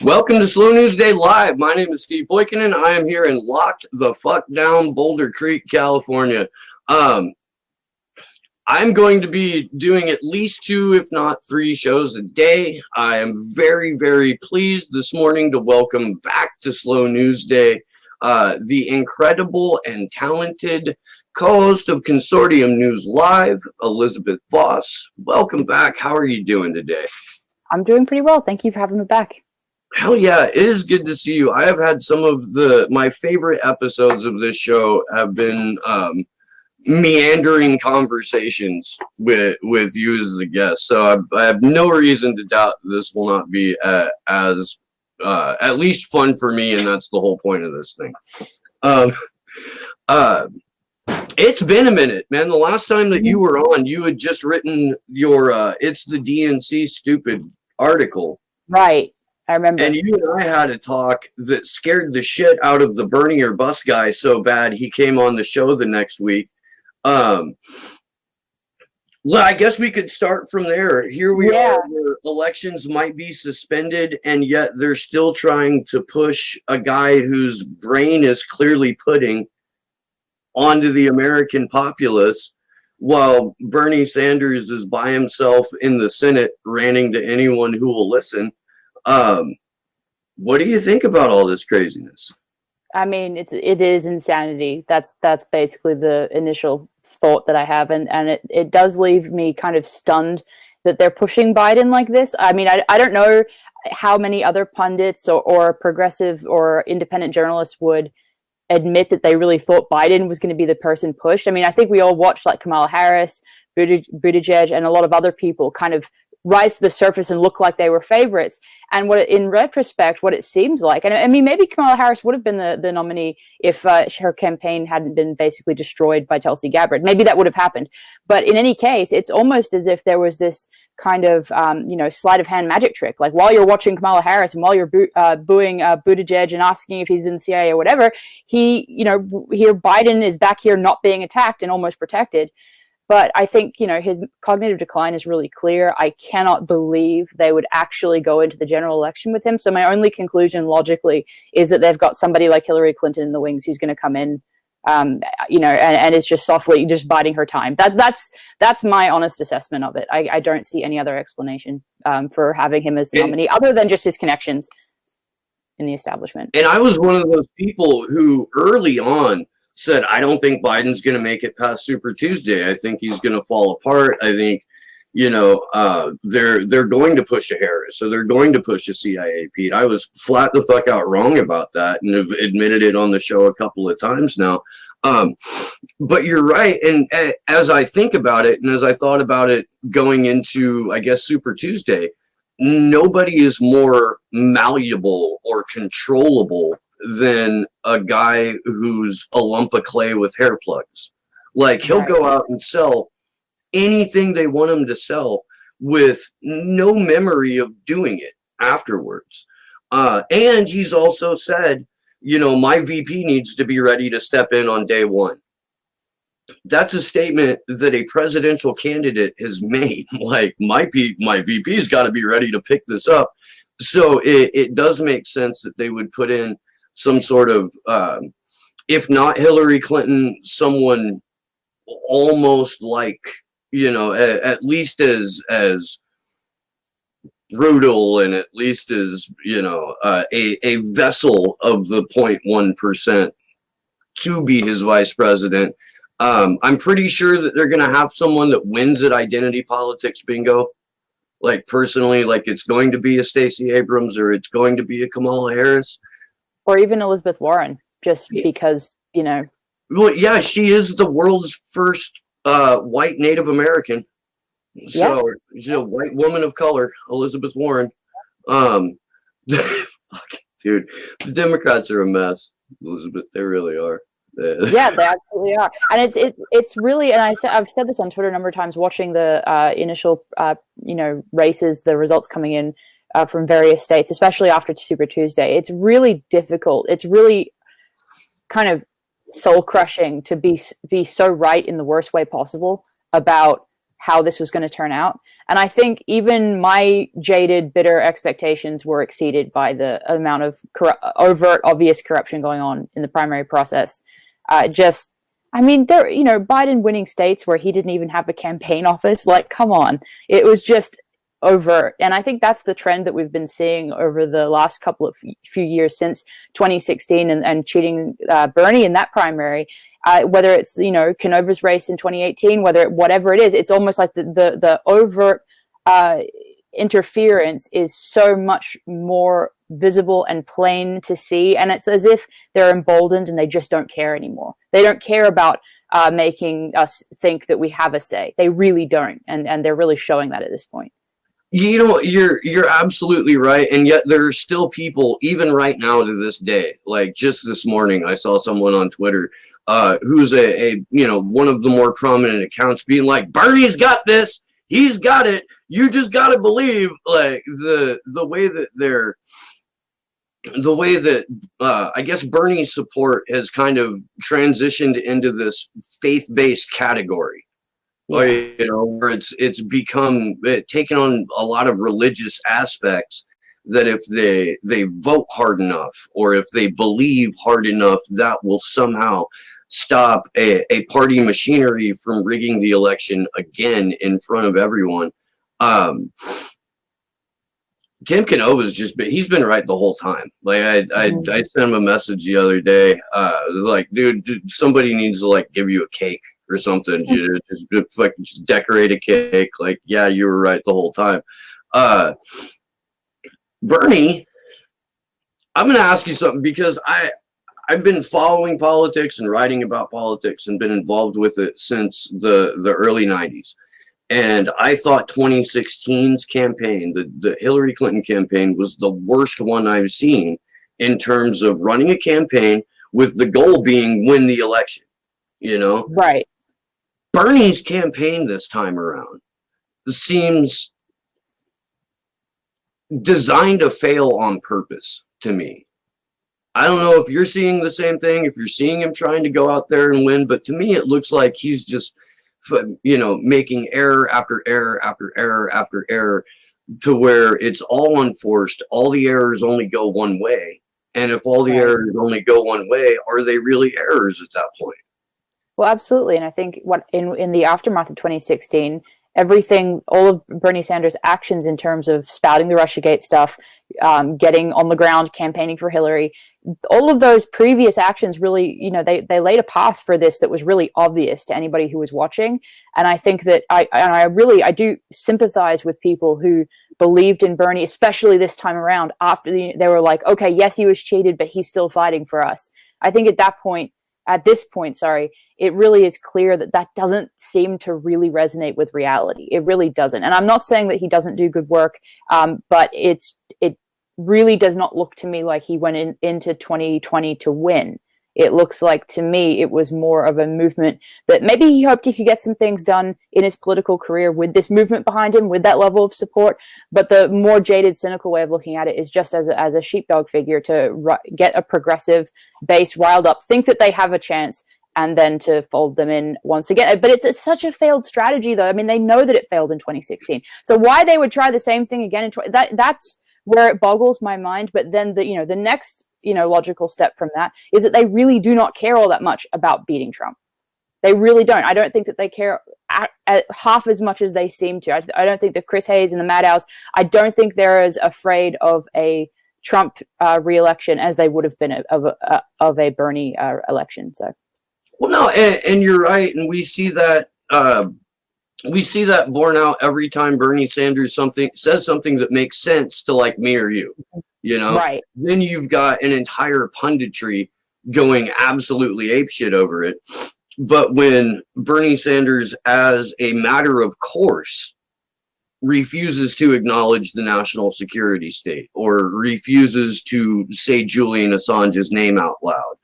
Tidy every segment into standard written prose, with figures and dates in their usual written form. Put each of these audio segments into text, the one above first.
Welcome to Slow News Day Live. My name is Steve Poikinen. I am here in locked the fuck down Boulder Creek, California. I'm going to be doing at least 2, if not 3 shows a day. I am very, very pleased this morning to welcome back to Slow News Day the incredible and talented co-host of Consortium News Live, Elizabeth Voss. Welcome back. How are you doing today? I'm doing pretty well. Thank you for having me back. Hell yeah, it is good to see you. I have had some of my favorite episodes of this show have been meandering conversations with you as the guest. So I have no reason to doubt this will not be as at least fun for me, and that's the whole point of this thing. It's been a minute, man. The last time that you were on, you had just written your "It's the DNC Stupid" article. Right. I remember. And you and I had a talk that scared the shit out of the Bernie or Bus guy so bad he came on the show the next week. Well, I guess we could start from there. Here we are, where elections might be suspended, and yet they're still trying to push a guy whose brain is clearly pudding onto the American populace, while Bernie Sanders is by himself in the Senate ranting to anyone who will listen. What do you think about all this craziness? I mean, it is insanity. That's basically the initial thought that I have, and it does leave me kind of stunned that they're pushing Biden like this. I mean, I don't know how many other pundits or progressive or independent journalists would admit that they really thought Biden was going to be the person pushed. I mean, I think we all watched like Kamala Harris, Buttigieg, and a lot of other people kind of rise to the surface and look like they were favorites. And in retrospect, what it seems like, and I mean, maybe Kamala Harris would have been the nominee if her campaign hadn't been basically destroyed by Tulsi Gabbard. Maybe that would have happened. But in any case, it's almost as if there was this kind of, sleight of hand magic trick. Like while you're watching Kamala Harris and while you're booing Buttigieg and asking if he's in the CIA or whatever, here Biden is back here not being attacked and almost protected. But I think, his cognitive decline is really clear. I cannot believe they would actually go into the general election with him. So my only conclusion logically is that they've got somebody like Hillary Clinton in the wings who's going to come in, and is just softly just biding her time. That's my honest assessment of it. I don't see any other explanation for having him as the nominee other than just his connections in the establishment. And I was one of those people who early on said, I don't think Biden's going to make it past Super Tuesday. I think he's going to fall apart. I think, they're going to push a Harris, so they're going to push a CIA Pete. I was flat the fuck out wrong about that and have admitted it on the show a couple of times now. But you're right. And as I think about it, and as I thought about it going into, I guess, Super Tuesday, nobody is more malleable or controllable than a guy who's a lump of clay with hair plugs. Like he'll go out and sell anything they want him to sell with no memory of doing it afterwards. And he's also said, my VP needs to be ready to step in on day one. That's a statement that a presidential candidate has made. Like my VP's got to be ready to pick this up. So it does make sense that they would put in some sort of, if not Hillary Clinton, someone almost like, at least as brutal and at least as, a vessel of the 0.1% to be his vice president. I'm pretty sure that they're going to have someone that wins at identity politics bingo. Like personally, like it's going to be a Stacey Abrams or it's going to be a Kamala Harris. Or even Elizabeth Warren, just because, Well, yeah, she is the world's first white Native American. So she's a white woman of color, Elizabeth Warren. Dude, the Democrats are a mess, Elizabeth. They really are. Yeah, they absolutely are. And it's really, and I've said this on Twitter a number of times, watching the initial, races, the results coming in from various states, especially after Super Tuesday. It's really difficult. It's really kind of soul crushing to be so right in the worst way possible about how this was going to turn out. And I think even my jaded, bitter expectations were exceeded by the amount of overt, obvious corruption going on in the primary process. I mean, there, Biden winning states where he didn't even have a campaign office. Like, come on. It was just overt. And I think that's the trend that we've been seeing over the last couple of few years since 2016 and cheating Bernie in that primary. Whether it's, Canova's race in 2018, whatever it is, it's almost like the overt interference is so much more visible and plain to see, and it's as if they're emboldened and they just don't care anymore. They don't care about making us think that we have a say. They really don't, and they're really showing that at this point. You're absolutely right, and yet there are still people, even right now to this day. Like just this morning, I saw someone on Twitter who's a one of the more prominent accounts being like, Bernie's got this, he's got it. You just gotta believe. Like the way that I guess Bernie's support has kind of transitioned into this faith-based category. Like, where it's become taken on a lot of religious aspects, that if they vote hard enough or if they believe hard enough, that will somehow stop a party machinery from rigging the election again in front of everyone. Tim Canova's he's been right the whole time. Like I sent him a message the other day. It was like, dude, somebody needs to like give you a cake or something. Just decorate a cake. Like, yeah, you were right the whole time. Bernie, I'm gonna ask you something, because I've been following politics and writing about politics and been involved with it since the early 90s. And I thought 2016's campaign, the Hillary Clinton campaign, was the worst one I've seen in terms of running a campaign with the goal being win the election, Right. Bernie's campaign this time around seems designed to fail on purpose to me. I don't know if you're seeing the same thing, if you're seeing him trying to go out there and win, but to me it looks like he's just making error after error after error after error, to where it's all unforced. All the errors only go one way. And if all the errors only go one way, are they really errors at that point? Well, absolutely. And I think in the aftermath of 2016, all of Bernie Sanders' actions in terms of spouting the Russiagate stuff, getting on the ground, campaigning for Hillary, all of those previous actions really, they laid a path for this that was really obvious to anybody who was watching. And I think that I do sympathize with people who believed in Bernie, especially this time around, after they were like, okay, yes, he was cheated, but he's still fighting for us. I think at this point, it really is clear that doesn't seem to really resonate with reality. It really doesn't. And I'm not saying that he doesn't do good work, but it really does not look to me like he went into 2020 to win. It looks like, to me, it was more of a movement that maybe he hoped he could get some things done in his political career with this movement behind him, with that level of support. But the more jaded, cynical way of looking at it is just as a sheepdog figure to get a progressive base riled up, think that they have a chance, and then to fold them in once again. But it's such a failed strategy, though. I mean, they know that it failed in 2016. So why they would try the same thing again that's where it boggles my mind. But then the next logical step from that is that they really do not care all that much about beating Trump. They really don't. I don't think that they care half as much as they seem to. I don't think that Chris Hayes and the Maddows, I don't think they're as afraid of a Trump re-election as they would have been of a Bernie election. So. Well, no, and you're right, and we see that borne out every time Bernie Sanders says something that makes sense to like me or you, Right. Then you've got an entire punditry going absolutely apeshit over it. But when Bernie Sanders, as a matter of course, refuses to acknowledge the national security state, or refuses to say Julian Assange's name out loud,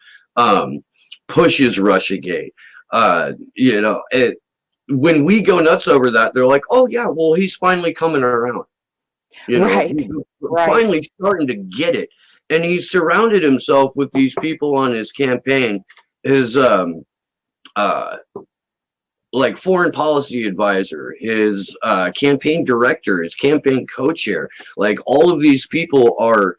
pushes Russiagate, when we go nuts over that, they're like, oh yeah, well, he's finally coming around. Right. Finally starting to get it. And he's surrounded himself with these people on his campaign. like foreign policy advisor, his campaign director, his campaign co-chair. Like all of these people are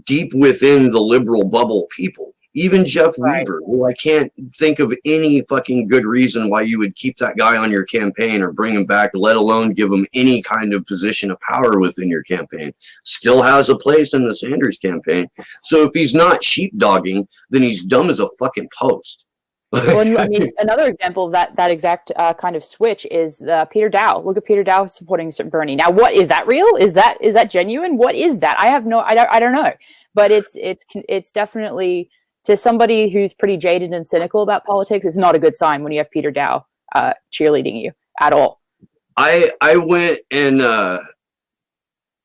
deep within the liberal bubble people. Even Jeff Right. Weaver, who I can't think of any fucking good reason why you would keep that guy on your campaign or bring him back, let alone give him any kind of position of power within your campaign, still has a place in the Sanders campaign. So if he's not sheepdogging, then he's dumb as a fucking post. Well, I mean, another example of that exact kind of switch is Peter Dow. Look at Peter Dow supporting Bernie. Now, what is that real? Is that genuine? What is that? I don't know. But it's definitely, to somebody who's pretty jaded and cynical about politics, it's not a good sign when you have Peter Dow cheerleading you at all. I went and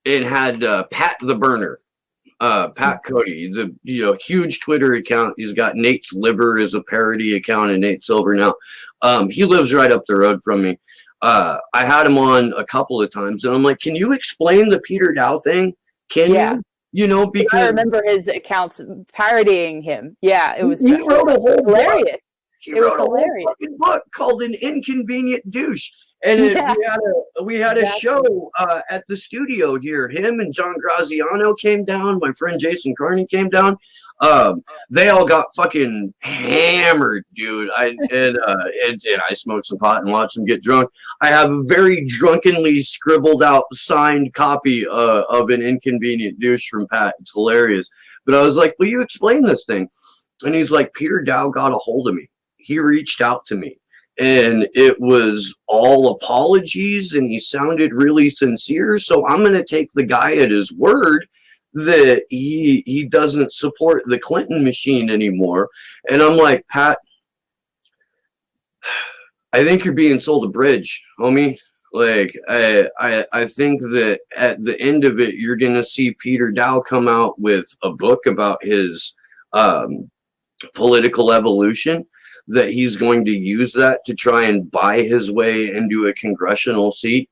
it had Pat the Burner. Pat Cody, the huge Twitter account. He's got Nate's Liver as a parody account, and Nate Silver now. He lives right up the road from me. I had him on a couple of times, and I'm like, "Can you explain the Peter Dow thing? Can you?" Because I remember his accounts parodying him. Yeah, it was he wrote a whole hilarious. Book. He wrote a whole fucking book called "An Inconvenient Douche." And we had a show at the studio here. Him and John Graziano came down. My friend Jason Carney came down. They all got fucking hammered, dude. And I smoked some pot and watched them get drunk. I have a very drunkenly scribbled out signed copy of An Inconvenient Douche from Pat. It's hilarious. But I was like, "Will you explain this thing?" And he's like, "Peter Dow got a hold of me. He reached out to me. And it was all apologies, and he sounded really sincere. So I'm going to take the guy at his word that he doesn't support the Clinton machine anymore." And I'm like, "Pat, I think you're being sold a bridge, homie. Like, I think that at the end of it, you're going to see Peter Dow come out with a book about his political evolution, that he's going to use that to try and buy his way into a congressional seat,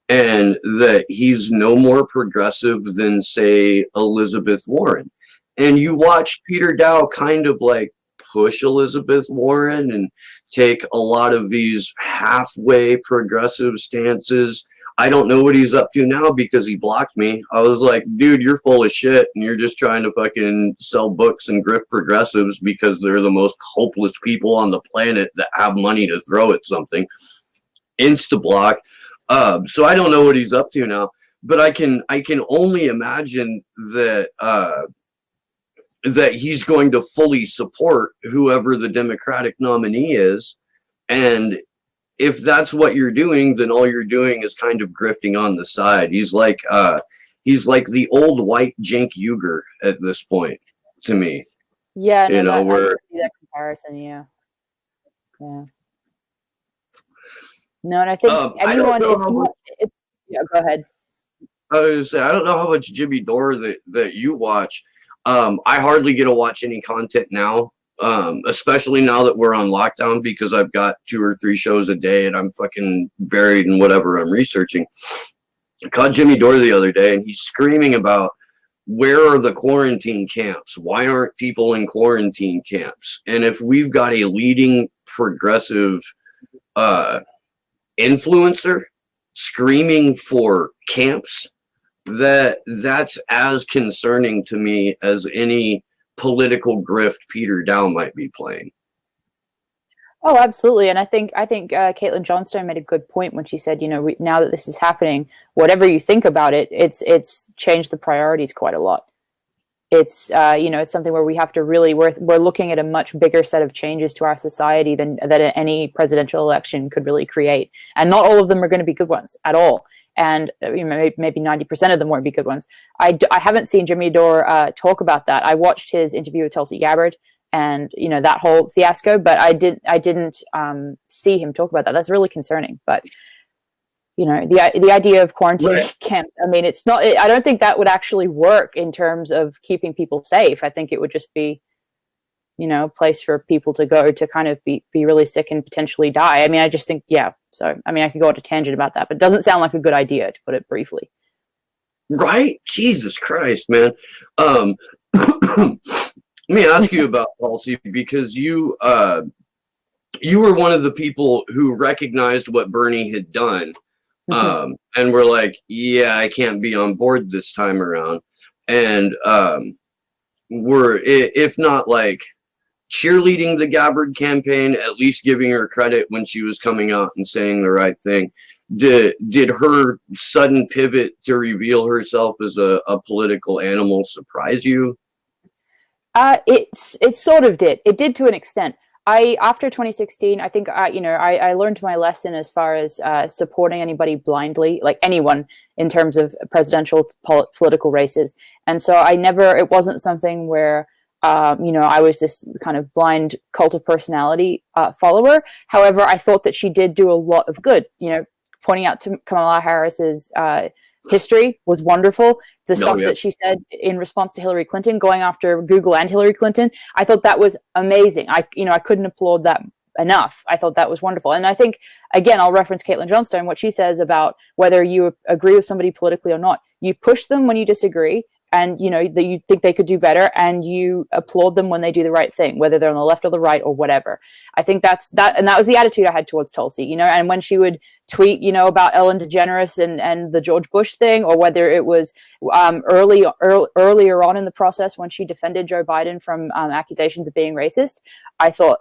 and that he's no more progressive than, say, Elizabeth Warren." And you watch Peter Dow kind of like push Elizabeth Warren and take a lot of these halfway progressive stances. I don't know what he's up to now because he blocked me. I was like, "Dude, you're full of shit, and you're just trying to fucking sell books and grift progressives because they're the most hopeless people on the planet that have money to throw at something." Insta-block. So I don't know what he's up to now, but I can only imagine that that he's going to fully support whoever the Democratic nominee is. And if that's what you're doing, then all you're doing is kind of grifting on the side. He's like the old white Cenk Uygur at this point, to me. Yeah, no, I see that comparison. Yeah. No, and I think anyone. Yeah, go ahead. I was gonna say, I don't know how much Jimmy Dore that you watch. I hardly get to watch any content now. Especially now that we're on lockdown, because I've got 2 or 3 shows a day and I'm fucking buried in whatever I'm researching. I caught Jimmy Dore the other day, and he's screaming about, where are the quarantine camps? Why aren't people in quarantine camps? And if we've got a leading progressive influencer screaming for camps, that's as concerning to me as any political grift Peter Dow might be playing. Oh, absolutely. And I think Caitlin Johnstone made a good point when she said, now that this is happening, whatever you think about it, it's changed the priorities quite a lot. It's it's something where we have to really we're looking at a much bigger set of changes to our society than that any presidential election could really create, and not all of them are going to be good ones at all. And maybe 90% of them won't be good ones. I haven't seen Jimmy Dore talk about that. I watched his interview with Tulsi Gabbard, and that whole fiasco, but I didn't see him talk about that. That's really concerning. But the idea of quarantine camps, I mean, it's not. I don't think that would actually work in terms of keeping people safe. I think it would just be, a place for people to go to kind of be really sick and potentially die. I mean, I just think, yeah. So, I mean, I could go on a tangent about that, but it doesn't sound like a good idea, to put it briefly. Right? Jesus Christ, man. Let me ask you about Tulsi, because you you were one of the people who recognized what Bernie had done, Mhm. and were like, yeah, I can't be on board this time around. And were, if not like cheerleading the Gabbard campaign, at least giving her credit when she was coming out and saying the right thing. Did her sudden pivot to reveal herself as a political animal surprise you? It sort of did. It did to an extent. I After 2016, I think I learned my lesson as far as supporting anybody blindly, like anyone in terms of presidential political races. And so I never. It wasn't something where I was this kind of blind cult of personality follower. However, I thought that she did do a lot of good. Pointing out to Kamala Harris's history was wonderful. The No, stuff yeah. that she said in response to Hillary Clinton, going after Google and Hillary Clinton, I thought that was amazing. I couldn't applaud that enough. I thought that was wonderful. And I think, again, I'll reference Caitlin Johnstone, what she says about whether you agree with somebody politically or not. You push them when you disagree, and that you think they could do better, and you applaud them when they do the right thing, whether they're on the left or the right or whatever. I think that's that, and that was the attitude I had towards Tulsi. And when she would tweet, about Ellen DeGeneres and the George Bush thing, or whether it was earlier on in the process when she defended Joe Biden from accusations of being racist, I thought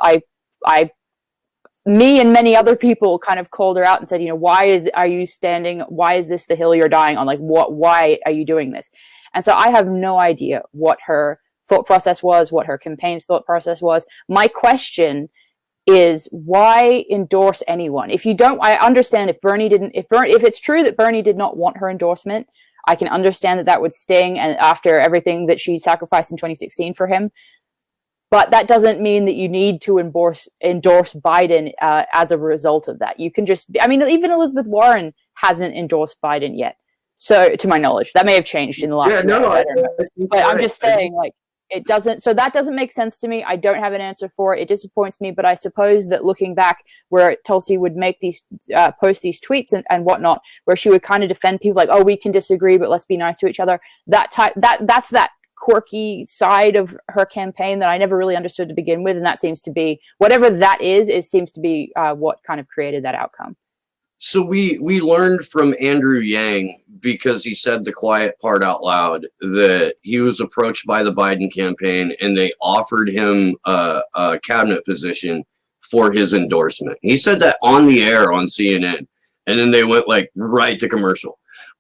me and many other people kind of called her out and said, why is this the hill you're dying on? Like, why are you doing this? And so I have no idea what her thought process was, what her campaign's thought process was. My question is, why endorse anyone? If you don't, I understand if it's true that Bernie did not want her endorsement, I can understand that would sting, and after everything that she sacrificed in 2016 for him. But that doesn't mean that you need to endorse Biden as a result of that. You can just, even Elizabeth Warren hasn't endorsed Biden yet. So, to my knowledge, that may have changed in the last few years. I don't know. But I'm just saying, like, it doesn't. So that doesn't make sense to me. I don't have an answer for it. It disappoints me. But I suppose that looking back, where Tulsi would make these post these tweets and whatnot, where she would kind of defend people like, "Oh, we can disagree, but let's be nice to each other." That's that quirky side of her campaign that I never really understood to begin with, and that seems to be whatever that is. It seems to be what kind of created that outcome. So we learned from Andrew Yang, because he said the quiet part out loud, that he was approached by the Biden campaign and they offered him a cabinet position for his endorsement. He said that on the air on CNN, and then they went like right to commercial.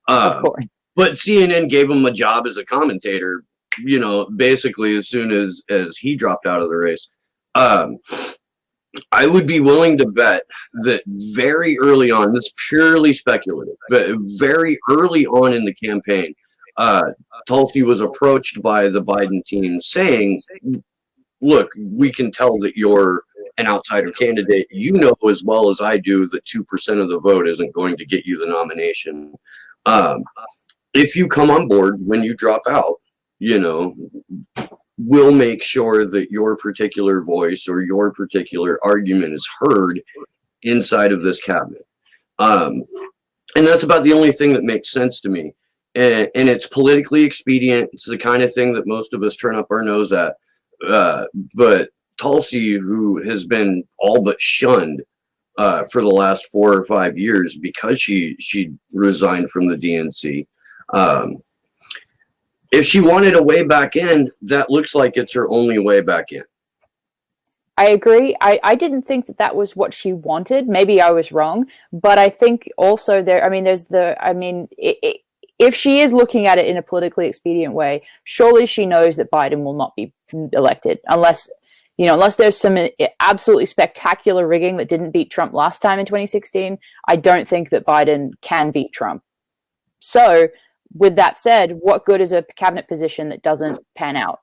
Of course. But CNN gave him a job as a commentator, basically as soon as he dropped out of the race. I would be willing to bet that very early on, this is purely speculative, but very early on in the campaign, Tulsi was approached by the Biden team saying, look, we can tell that you're an outsider candidate. You know as well as I do that 2% of the vote isn't going to get you the nomination. If you come on board when you drop out, we'll make sure that your particular voice or your particular argument is heard inside of this cabinet. And that's about the only thing that makes sense to me. And it's politically expedient. It's the kind of thing that most of us turn up our nose at. But Tulsi, who has been all but shunned for the last 4 or 5 years because she resigned from the DNC, if she wanted a way back in, that looks like it's her only way back in. I agree. I didn't think that was what she wanted. Maybe I was wrong, but I think also if she is looking at it in a politically expedient way, surely she knows that Biden will not be elected unless there's some absolutely spectacular rigging that didn't beat Trump last time in 2016. I don't think that Biden can beat Trump. So, with that said, what good is a cabinet position that doesn't pan out?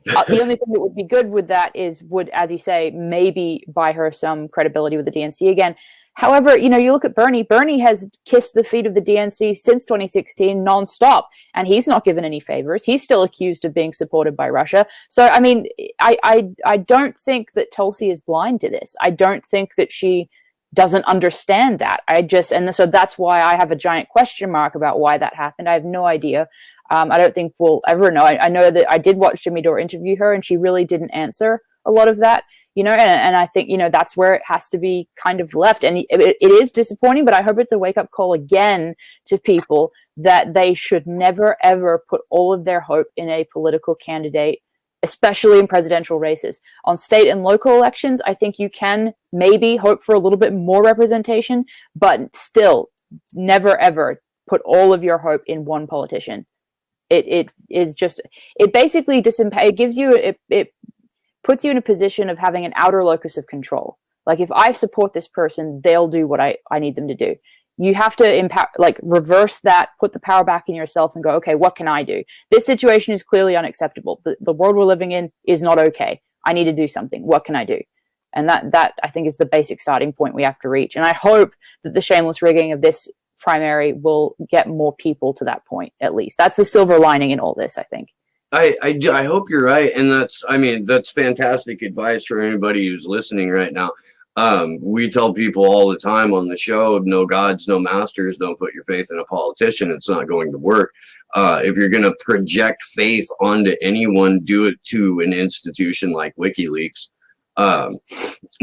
The only thing that would be good with that would, as you say, maybe buy her some credibility with the DNC again. However, you look at Bernie. Bernie has kissed the feet of the DNC since 2016 nonstop, and he's not given any favors. He's still accused of being supported by Russia. So, I don't think that Tulsi is blind to this. I don't think that she doesn't understand that. So that's why I have a giant question mark about why that happened. I have no idea. I don't think we'll ever know. I know that I did watch Jimmy Dore interview her, and she really didn't answer a lot of that. and I think, that's where it has to be kind of left. And it is disappointing, but I hope it's a wake up call again to people that they should never, ever put all of their hope in a political candidate, especially in presidential races. On state and local elections, I think you can maybe hope for a little bit more representation, but still never, ever put all of your hope in one politician. It basically it gives you, it puts you in a position of having an outer locus of control. Like, if I support this person, they'll do what I need them to do. You have to reverse that, put the power back in yourself and go, okay, what can I do? This situation is clearly unacceptable. The world we're living in is not okay. I need to do something. What can I do? And that I think is the basic starting point we have to reach. And I hope that the shameless rigging of this primary will get more people to that point, at least. That's the silver lining in all this, I think. I hope you're right. And that's fantastic advice for anybody who's listening right now. We tell people all the time on the show, no gods, no masters, don't put your faith in a politician. It's not going to work. If you're going to project faith onto anyone, do it to an institution like WikiLeaks,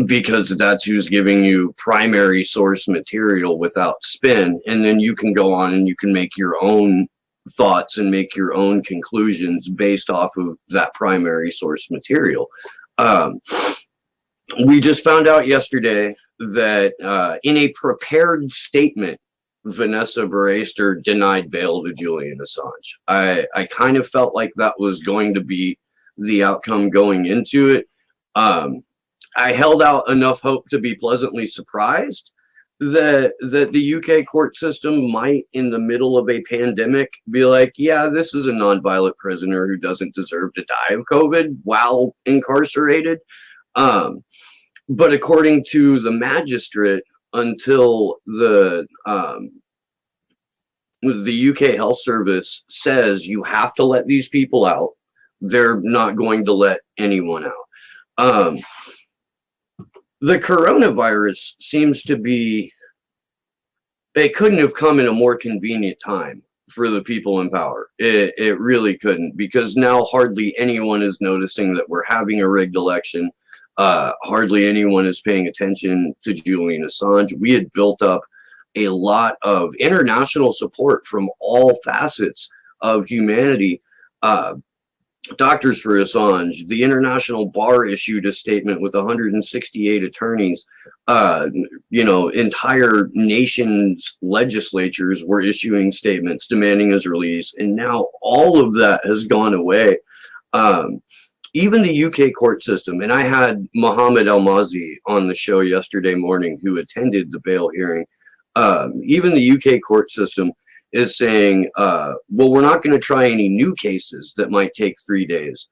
because that's who's giving you primary source material without spin. And then you can go on and you can make your own thoughts and make your own conclusions based off of that primary source material. We just found out yesterday that in a prepared statement, Vanessa Baraster denied bail to Julian Assange. I kind of felt like that was going to be the outcome going into it. I held out enough hope to be pleasantly surprised that the UK court system might, in the middle of a pandemic, be like, yeah, this is a nonviolent prisoner who doesn't deserve to die of COVID while incarcerated. But according to the magistrate, until the UK Health Service says you have to let these people out, they're not going to let anyone out. The coronavirus seems to be, it couldn't have come in a more convenient time for the people in power. It really couldn't, because now hardly anyone is noticing that we're having a rigged election. Hardly anyone is paying attention to Julian Assange. We had built up a lot of international support from all facets of humanity. Doctors for Assange, the International Bar issued a statement with 168 attorneys. Entire nations' legislatures were issuing statements demanding his release, and now all of that has gone away. Even the UK court system, and I had Mohammed Almazi on the show yesterday morning who attended the bail hearing. Even the UK court system is saying, well, we're not going to try any new cases that might take 3 days,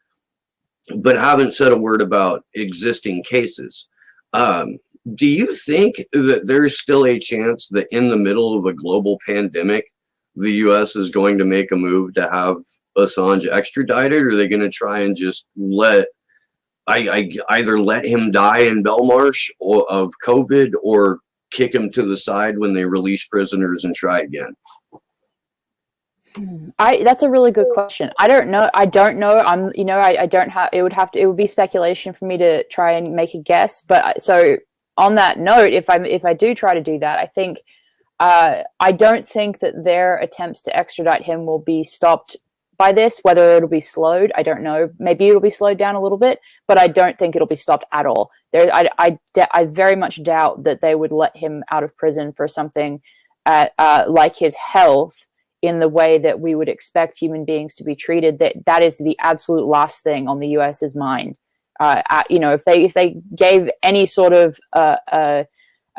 but haven't said a word about existing cases. Do you think that there's still a chance that in the middle of a global pandemic, the US is going to make a move to have Assange extradited, or are they going to try and just either let him die in Belmarsh of COVID, or kick him to the side when they release prisoners and try again? That's a really good question. I don't know. I don't have, it would be speculation for me to try and make a guess. But so on that note, if I do try to do that, I think, I don't think that their attempts to extradite him will be stopped by this. Whether it'll be slowed, I don't know. Maybe it'll be slowed down a little bit, but I don't think it'll be stopped at all. I very much doubt that they would let him out of prison for something like his health, in the way that we would expect human beings to be treated. That is the absolute last thing on the US's mind. If they gave any sort of a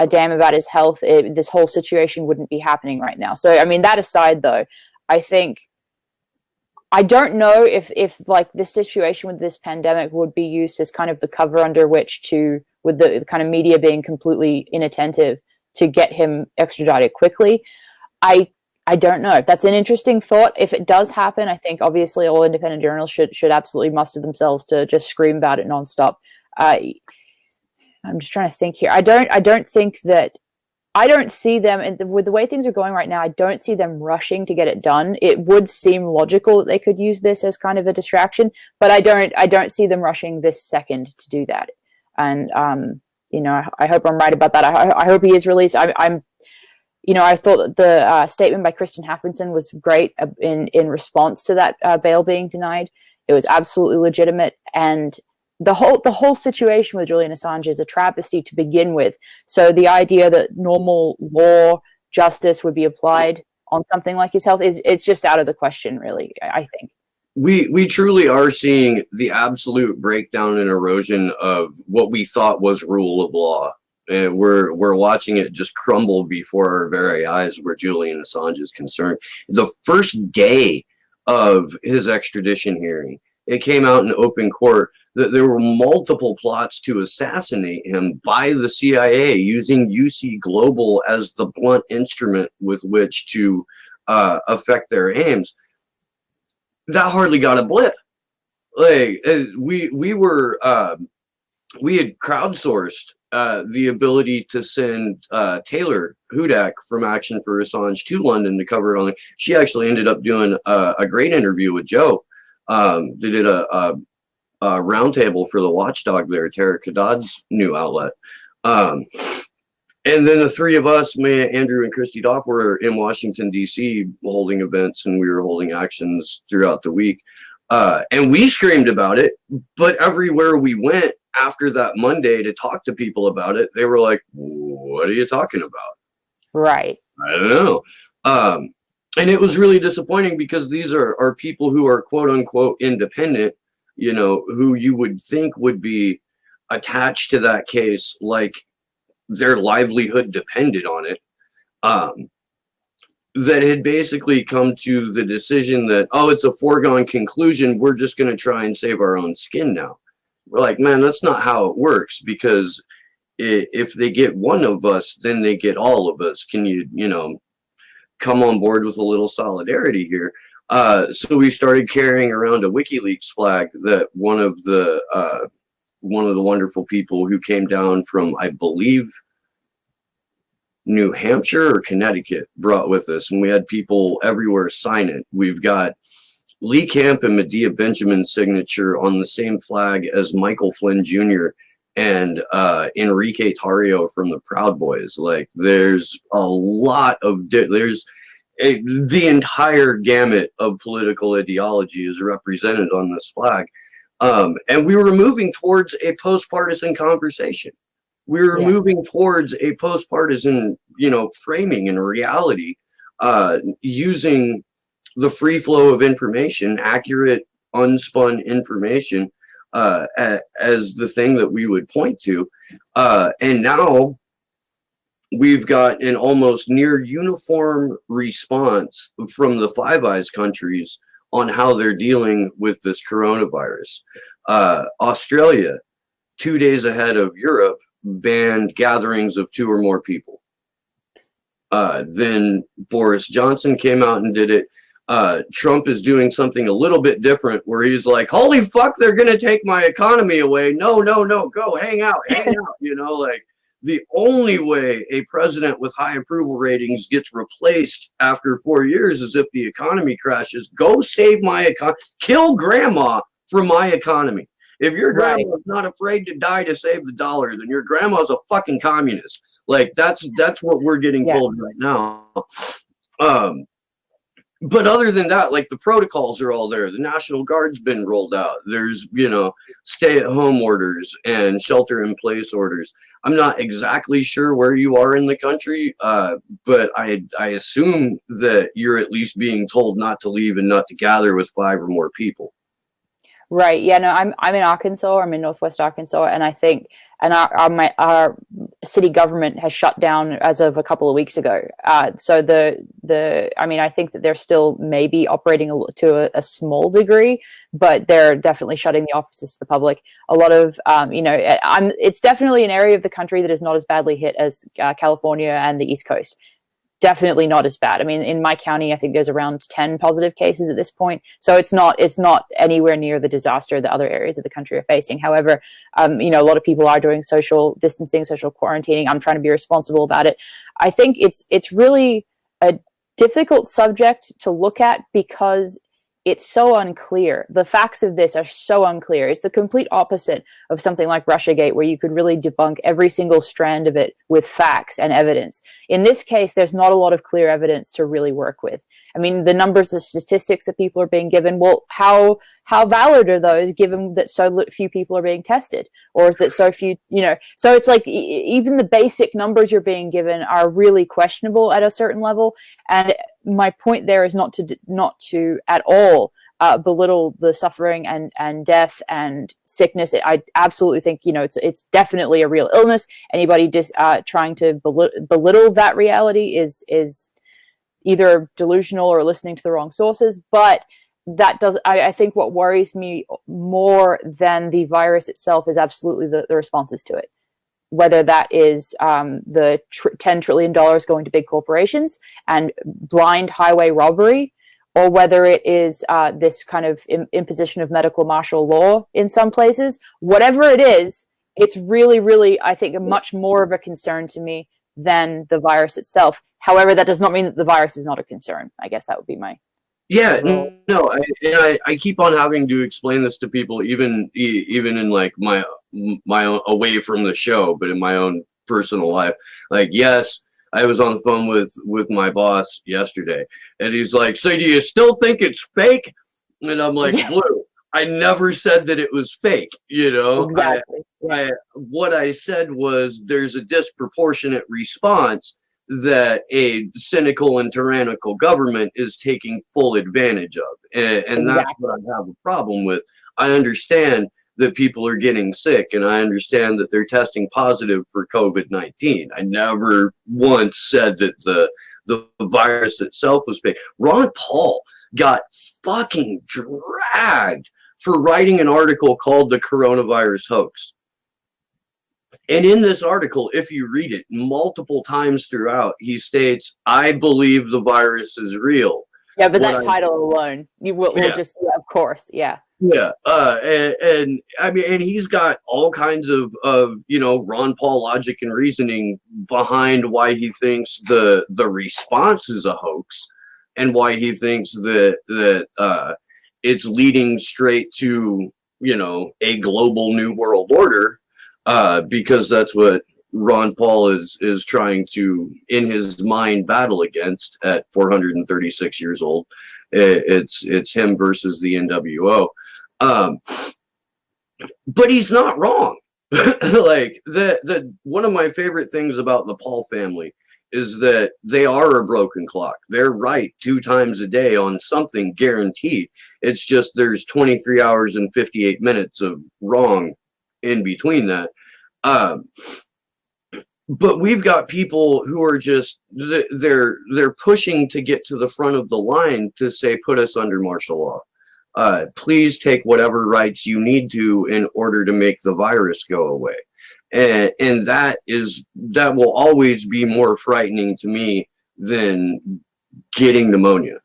damn about his health, this whole situation wouldn't be happening right now. So, I mean, that aside, though, I don't know if like this situation with this pandemic would be used as kind of the cover under which to, with the kind of media being completely inattentive, to get him extradited quickly. I don't know. That's an interesting thought. If it does happen, I think obviously all independent journals should absolutely muster themselves to just scream about it nonstop. I'm just trying to think here. I don't think that, I don't see them, and with the way things are going right now, I don't see them rushing to get it done. It would seem logical that they could use this as kind of a distraction, but I don't see them rushing this second to do that. and I hope I'm right about that. I hope he is released. I'm I thought that the statement by Kristen Haffinson was great in response to that bail being denied. It was absolutely legitimate, and the whole situation with Julian Assange is a travesty to begin with. So the idea that normal law justice would be applied on something like his health it's just out of the question, really. I think we truly are seeing the absolute breakdown and erosion of what we thought was rule of law. And we're watching it just crumble before our very eyes where Julian Assange is concerned. The first day of his extradition hearing, it came out in open court that there were multiple plots to assassinate him by the CIA using UC Global as the blunt instrument with which to affect their aims. That hardly got a blip. Like we had crowdsourced the ability to send Taylor Hudak from Action for Assange to London to cover it on. She actually ended up doing a great interview with Joe. They did a roundtable for the Watchdog there, Tariq Haddad's new outlet. And then the three of us, me, Andrew, and Christy Dopp, were in Washington, D.C. holding events, and we were holding actions throughout the week. And we screamed about it, but everywhere we went after that Monday to talk to people about it, they were like, what are you talking about? Right. I don't know. And it was really disappointing because these are people who are quote unquote independent, who you would think would be attached to that case like their livelihood depended on it, that had basically come to the decision that, it's a foregone conclusion, we're just going to try and save our own skin now. We're like, man, that's not how it works, because if they get one of us, then they get all of us. Can you, come on board with a little solidarity here? So we started carrying around a WikiLeaks flag that one of the wonderful people who came down from, I believe, New Hampshire or Connecticut brought with us, and we had people everywhere sign it. We've got Lee Camp and Medea Benjamin's signature on the same flag as Michael Flynn Jr. and Enrique Tarrio from the Proud Boys. Like, there's a lot of the entire gamut of political ideology is represented on this flag. And we were moving towards a post-partisan conversation. We were moving towards a post-partisan, framing and reality, using the free flow of information, accurate, unspun information, as the thing that we would point to. And now we've got an almost near uniform response from the Five Eyes countries on how they're dealing with this coronavirus. Australia, 2 days ahead of Europe, banned gatherings of 2 or more people. Then Boris Johnson came out and did it. Trump is doing something a little bit different, where he's like, holy fuck, they're going to take my economy away. No, go hang out. Like, the only way a president with high approval ratings gets replaced after 4 years is if the economy crashes. Go save my economy. Kill grandma for my economy. If your grandma's not afraid to die to save the dollar, then your grandma's a fucking communist. Like, that's what we're getting told right now. But other than that, like, the protocols are all there. The National Guard's been rolled out. There's, stay-at-home orders and shelter-in-place orders. I'm not exactly sure where you are in the country, but I assume that you're at least being told not to leave and not to gather with 5 or more people. Right. Yeah. No, I'm in Arkansas. I'm in Northwest Arkansas, and I think, and our city government has shut down as of a couple of weeks ago. So I think that they're still maybe operating to a small degree, but they're definitely shutting the offices to the public. A lot of, it's definitely an area of the country that is not as badly hit as California and the East Coast. Definitely not as bad. I mean, in my county, I think there's around 10 positive cases at this point. So it's not anywhere near the disaster that other areas of the country are facing. However, a lot of people are doing social distancing, social quarantining. I'm trying to be responsible about it. I think it's really a difficult subject to look at, because it's so unclear. The facts of this are so unclear. It's the complete opposite of something like Russiagate, where you could really debunk every single strand of it with facts and evidence. In this case, there's not a lot of clear evidence to really work with. I mean, the numbers, the statistics that people are being given, well, how valid are those given that so few people are being tested, or that so few, so it's like even the basic numbers you're being given are really questionable at a certain level. And my point there is not to at all belittle the suffering and death and sickness. I absolutely think it's definitely a real illness. Anybody just trying to belittle that reality is either delusional or listening to the wrong sources. But that does, I think what worries me more than the virus itself is absolutely the responses to it. Whether that is the $10 trillion going to big corporations and blind highway robbery, or whether it is this kind of imposition of medical martial law in some places. Whatever it is, it's really, really, I think, much more of a concern to me than the virus itself. However, that does not mean that the virus is not a concern. I guess that would be my... Yeah, no, I keep on having to explain this to people, even in like my own, away from the show, but in my own personal life. Like, yes, I was on the phone with my boss yesterday, and he's like, "So do you still think it's fake?" And I'm like, yeah. Blue, I never said that it was fake. Exactly. What I said was there's a disproportionate response that a cynical and tyrannical government is taking full advantage of. And that's what I have a problem with. I understand that people are getting sick, and I understand that they're testing positive for COVID-19. I never once said that the virus itself was fake. Ron Paul got fucking dragged for writing an article called The Coronavirus Hoax. And in this article, if you read it multiple times throughout, he states, "I believe the virus is real." Yeah, but that title alone, we'll just, of course, yeah. Yeah, and I mean, and he's got all kinds of Ron Paul logic and reasoning behind why he thinks the response is a hoax, and why he thinks that it's leading straight to a global new world order. Because that's what Ron Paul is trying to, in his mind, battle against at 436 years old. It's him versus the NWO. But he's not wrong. Like the one of my favorite things about the Paul family is that they are a broken clock. They're right 2 times a day on something guaranteed. It's just there's 23 hours and 58 minutes of wrong in between that. But we've got people who are just they're pushing to get to the front of the line to say, put us under martial law. Please take whatever rights you need to in order to make the virus go away. And that will always be more frightening to me than getting pneumonia.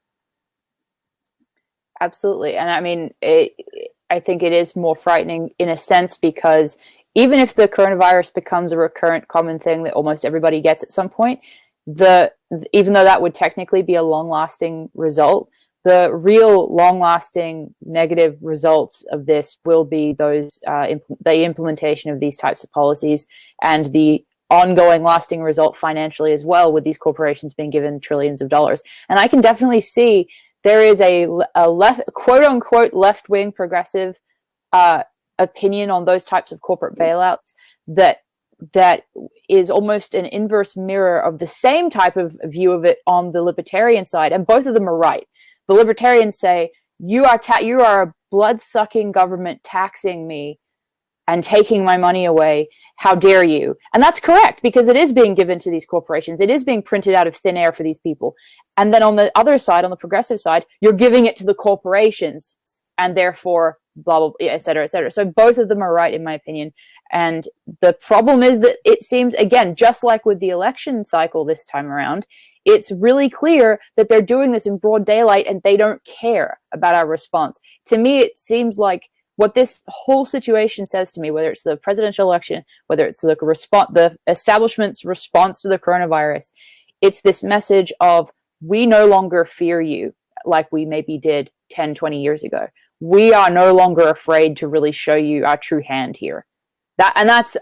Absolutely. And I mean, I think it is more frightening in a sense, because even if the coronavirus becomes a recurrent common thing that almost everybody gets at some point, even though that would technically be a long-lasting result, the real long-lasting negative results of this will be the implementation of these types of policies, and the ongoing lasting result financially as well, with these corporations being given trillions of dollars. And I can definitely see there is a left, quote-unquote left-wing progressive opinion on those types of corporate bailouts that is almost an inverse mirror of the same type of view of it on the libertarian side, and both of them are right. The libertarians say, you are a blood-sucking government taxing me and taking my money away. How dare you? And that's correct, because it is being given to these corporations. It is being printed out of thin air for these people. And then on the other side, on the progressive side, you're giving it to the corporations, and therefore blah, blah, blah, et cetera, et cetera. So both of them are right, in my opinion. And the problem is that it seems, again, just like with the election cycle this time around, it's really clear that they're doing this in broad daylight and they don't care about our response. To me, it seems like what this whole situation says to me, whether it's the presidential election, whether it's the establishment's response to the coronavirus, it's this message of, we no longer fear you. like we maybe did 10, 20 years ago. We are no longer afraid to really show you our true hand here. That's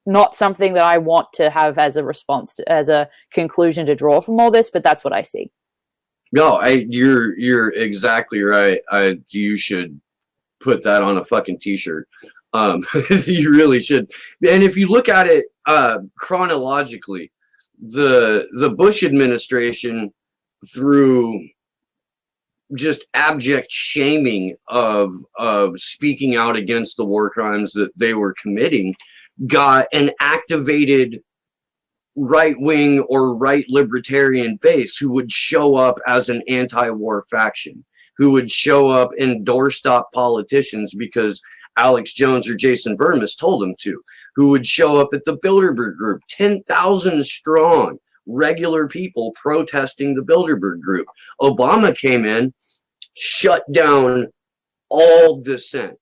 not something that I want to have as a response as a conclusion to draw from all this, but that's what I see. No, you're exactly right. You should put that on a fucking t-shirt. You really should. And if you look at it chronologically, the Bush administration, through just abject shaming of speaking out against the war crimes that they were committing, got an activated right-wing or right libertarian base who would show up as an anti-war faction, who would show up and doorstop politicians because Alex Jones or Jason Burmis told them to, who would show up at the Bilderberg Group, 10,000 strong, regular people protesting the Bilderberg Group. Obama came in, shut down all dissent,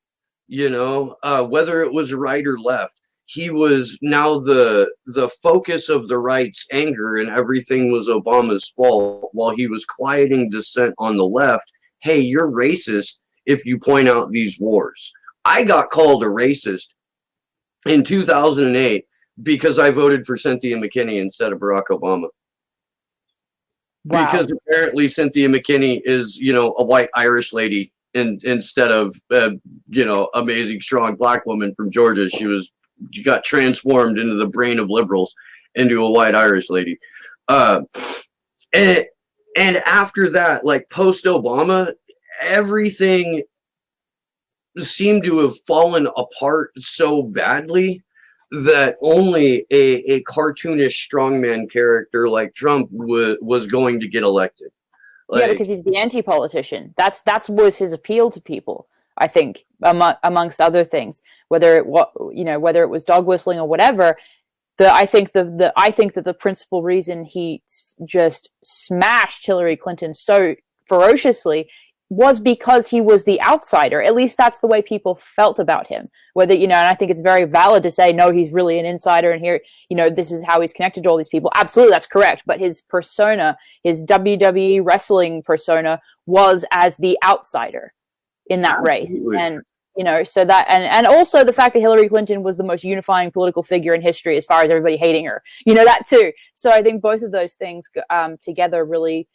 whether it was right or left. He was now the focus of the right's anger, and everything was Obama's fault, while he was quieting dissent on the left. Hey, you're racist if you point out these wars. I got called a racist in 2008 because I voted for Cynthia McKinney instead of Barack Obama. Wow. Because apparently Cynthia McKinney is, a white Irish lady, instead of, amazing, strong black woman from Georgia. She got transformed into the brain of liberals into a white Irish lady. And after that, like post-Obama, everything seemed to have fallen apart so badly that only a cartoonish strongman character like Trump was going to get elected. Yeah, because he's the anti-politician. That was his appeal to people, I think, amongst other things. Whether it was dog whistling or whatever, I think that the principal reason he just smashed Hillary Clinton so ferociously was because he was the outsider. At least that's the way people felt about him. Whether, and I think it's very valid to say, no, he's really an insider, and here, this is how he's connected to all these people. Absolutely, that's correct. But his persona, his WWE wrestling persona, was as the outsider in that race. And, so that, and also the fact that Hillary Clinton was the most unifying political figure in history as far as everybody hating her, that too. So I think both of those things together really,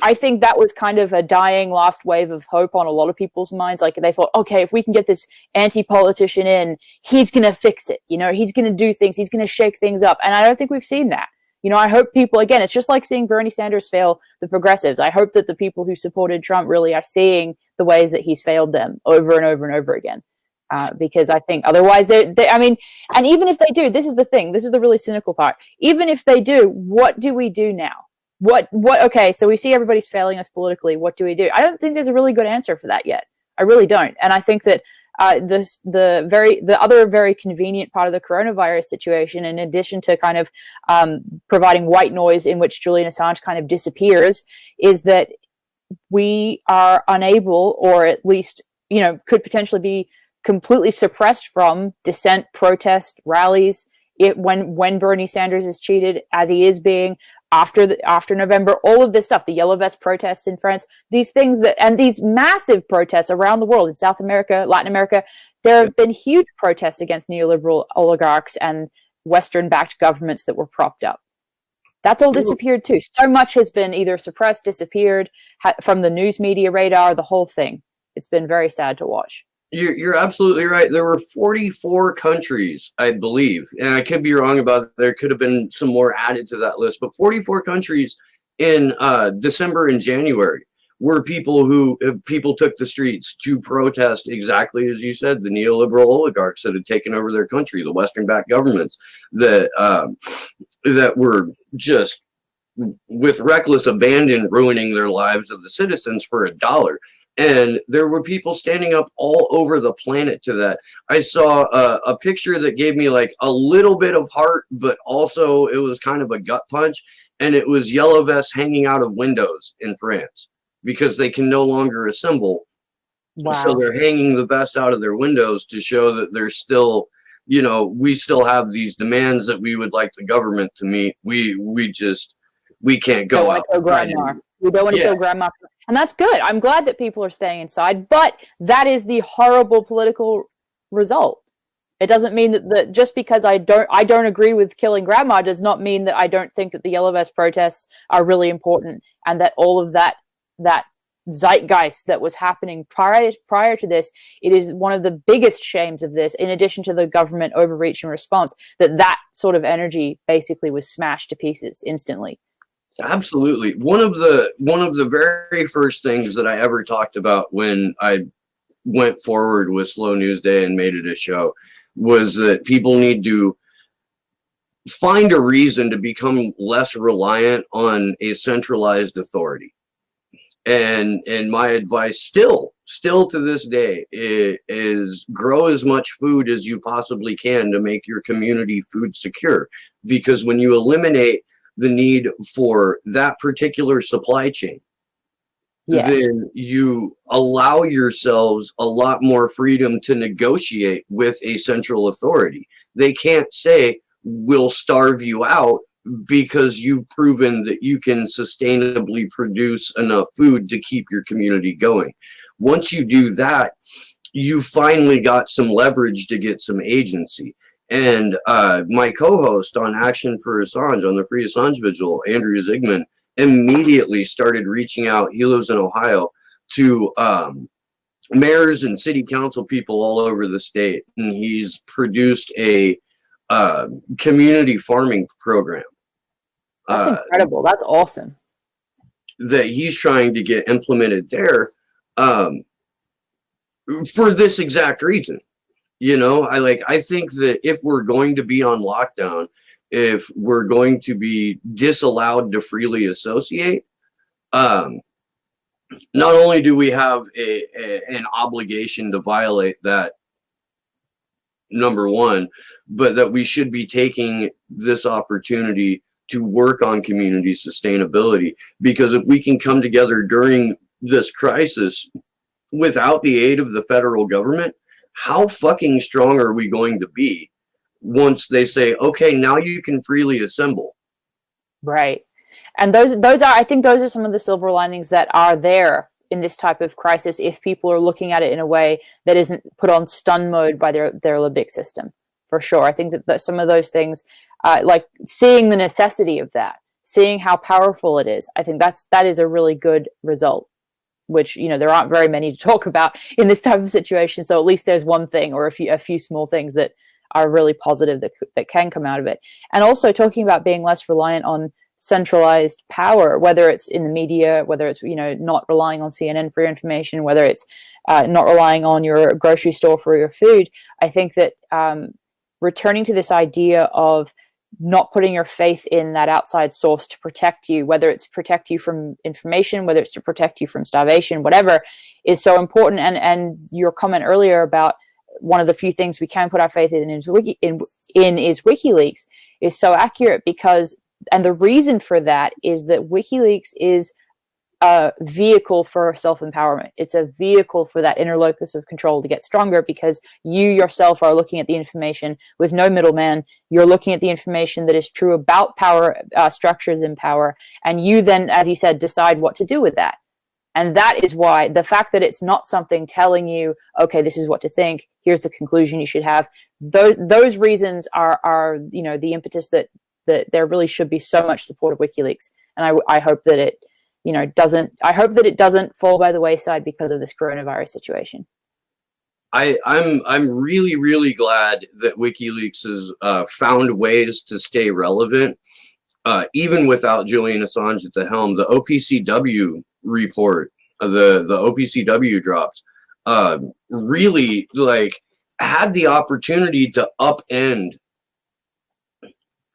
I think that was kind of a dying last wave of hope on a lot of people's minds. Like they thought, okay, if we can get this anti-politician in, he's going to fix it. He's going to do things. He's going to shake things up. And I don't think we've seen that. I hope people, again, it's just like seeing Bernie Sanders fail the progressives. I hope that the people who supported Trump really are seeing the ways that he's failed them over and over and over again. Because I think otherwise and even if they do, this is the thing, this is the really cynical part. Even if they do, what do we do now? Okay, so we see everybody's failing us politically. What do we do? I don't think there's a really good answer for that yet. I really don't. And I think that the other very convenient part of the coronavirus situation, in addition to kind of providing white noise in which Julian Assange kind of disappears, is that we are unable, or at least, could potentially be completely suppressed from dissent, protest, rallies. When Bernie Sanders is cheated, as he is being, after November, all of this stuff, the Yellow Vest protests in France, these things and these massive protests around the world in South America, Latin America, there have been huge protests against neoliberal oligarchs and Western-backed governments that were propped up. That's all disappeared too. So much has been either suppressed, disappeared from the news media radar, the whole thing. It's been very sad to watch. You're absolutely right. There were 44 countries, I believe, and I could be wrong about it. There could have been some more added to that list, but 44 countries in December and January were people took the streets to protest, exactly as you said, the neoliberal oligarchs that had taken over their country, the Western-backed governments that were just with reckless abandon ruining their lives of the citizens for $1. And there were people standing up all over the planet to that. I saw a picture that gave me like a little bit of heart, but also it was kind of a gut punch. And it was yellow vests hanging out of windows in France because they can no longer assemble. Wow. So they're hanging the vests out of their windows to show that they're still, we still have these demands that we would like the government to meet. We can't go out. We don't want to Yeah. kill grandma. And that's good. I'm glad that people are staying inside, but that is the horrible political result. It doesn't mean that just because I don't agree with killing grandma does not mean that I don't think that the Yellow Vest protests are really important, and that all of that zeitgeist that was happening prior to this, it is one of the biggest shames of this, in addition to the government overreach and response, that sort of energy basically was smashed to pieces instantly. So. Absolutely. One of the very first things that I ever talked about when I went forward with Slow News Day and made it a show was that people need to find a reason to become less reliant on a centralized authority. And my advice still to this day is grow as much food as you possibly can to make your community food secure, because when you eliminate the need for that particular supply chain, yes, then you allow yourselves a lot more freedom to negotiate with a central authority. They can't say, we'll starve you out, because you've proven that you can sustainably produce enough food to keep your community going. Once you do that, you finally got some leverage to get some agency. And my co-host on Action for Assange, on the Free Assange Vigil, Andrew Zigman, immediately started reaching out. He lives in Ohio, to mayors and city council people all over the state, and he's produced a community farming program. That's incredible. That's awesome. That he's trying to get implemented there, for this exact reason. You know, I think that if we're going to be on lockdown, if we're going to be disallowed to freely associate, not only do we have an obligation to violate that, number one, but that we should be taking this opportunity to work on community sustainability. Because if we can come together during this crisis without the aid of the federal government, how fucking strong are we going to be once they say, okay, now you can freely assemble? Right. And those are, I think those are some of the silver linings that are there in this type of crisis, if people are looking at it in a way that isn't put on stun mode by their limbic system. For sure. I think that some of those things, like seeing the necessity of that, seeing how powerful it is, I think that is a really good result, which, you know, there aren't very many to talk about in this type of situation. So at least there's one thing, or a few small things that are really positive that can come out of it. And also talking about being less reliant on centralized power, whether it's in the media, whether it's, you know, not relying on CNN for your information, whether it's not relying on your grocery store for your food. I think that returning to this idea of not putting your faith in that outside source to protect you, whether it's to protect you from information, whether it's to protect you from starvation, whatever, is so important. And your comment earlier about one of the few things we can put our faith in is WikiLeaks is so accurate, because, and the reason for that is that WikiLeaks is a vehicle for self-empowerment. It's a vehicle for that inner locus of control to get stronger, because you yourself are looking at the information with no middleman. You're looking at the information that is true about power structures in power, and you then, as you said, decide what to do with that. And that is why the fact that it's not something telling you, okay, this is what to think, here's the conclusion you should have, those reasons are you know, the impetus that there really should be so much support of WikiLeaks. And I hope that it, you know, doesn't fall by the wayside because of this coronavirus situation. I'm really, really glad that WikiLeaks has found ways to stay relevant, even without Julian Assange at the helm. The OPCW report, the OPCW drops, really had the opportunity to upend